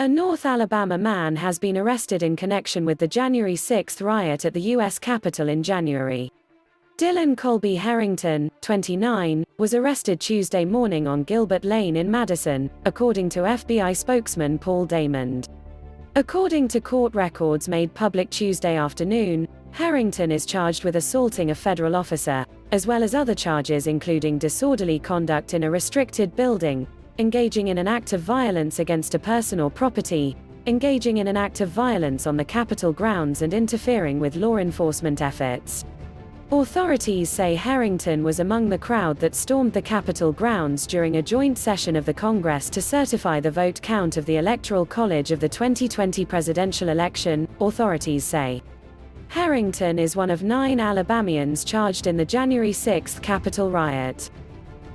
A North Alabama man has been arrested in connection with the January 6 riot at the U.S. Capitol in January. Dylan Colby Harrington, 29, was arrested Tuesday morning on Gilbert Lane in Madison, according to FBI spokesman Paul Damond. According to court records made public Tuesday afternoon, Harrington is charged with assaulting a federal officer, as well as other charges including disorderly conduct in a restricted building, engaging in an act of violence against a person or property, engaging in an act of violence on the Capitol grounds and interfering with law enforcement efforts. Authorities say Harrington was among the crowd that stormed the Capitol grounds during a joint session of the Congress to certify the vote count of the Electoral College of the 2020 presidential election, authorities say. Harrington is one of 9 Alabamians charged in the January 6 Capitol riot.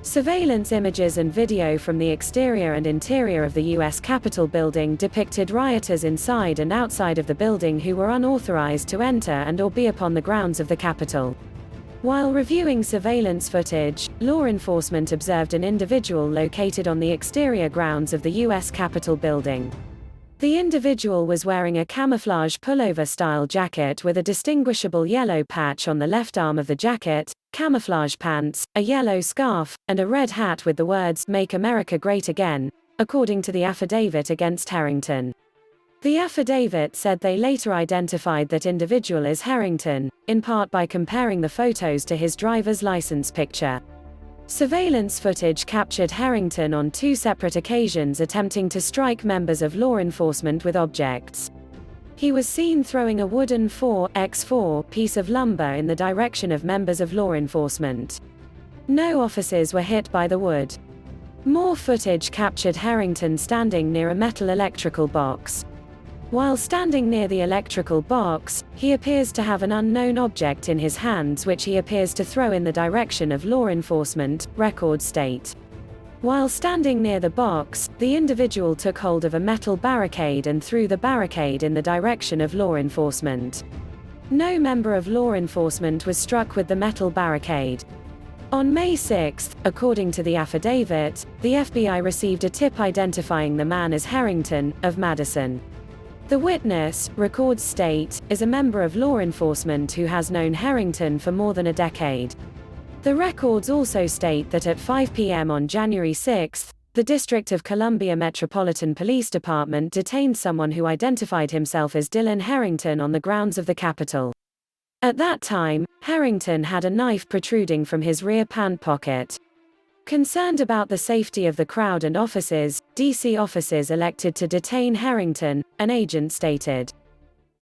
Surveillance images and video from the exterior and interior of the U.S. Capitol building depicted rioters inside and outside of the building who were unauthorized to enter and/or be upon the grounds of the Capitol. While reviewing surveillance footage, law enforcement observed an individual located on the exterior grounds of the U.S. Capitol building. The individual was wearing a camouflage pullover-style jacket with a distinguishable yellow patch on the left arm of the jacket, camouflage pants, a yellow scarf, and a red hat with the words "Make America Great Again," according to the affidavit against Harrington. The affidavit said they later identified that individual as Harrington, in part by comparing the photos to his driver's license picture. Surveillance footage captured Harrington on 2 separate occasions attempting to strike members of law enforcement with objects. He was seen throwing a wooden 4x4 piece of lumber in the direction of members of law enforcement. No officers were hit by the wood. More footage captured Harrington standing near a metal electrical box. While standing near the electrical box, he appears to have an unknown object in his hands which he appears to throw in the direction of law enforcement, records state. While standing near the box, the individual took hold of a metal barricade and threw the barricade in the direction of law enforcement. No member of law enforcement was struck with the metal barricade. On May 6, according to the affidavit, the FBI received a tip identifying the man as Harrington, of Madison. The witness, records state, is a member of law enforcement who has known Harrington for more than a decade. The records also state that at 5 p.m. on January 6, the District of Columbia Metropolitan Police Department detained someone who identified himself as Dylan Harrington on the grounds of the Capitol. At that time, Harrington had a knife protruding from his rear pant pocket. Concerned about the safety of the crowd and officers, D.C. officers elected to detain Harrington, an agent stated.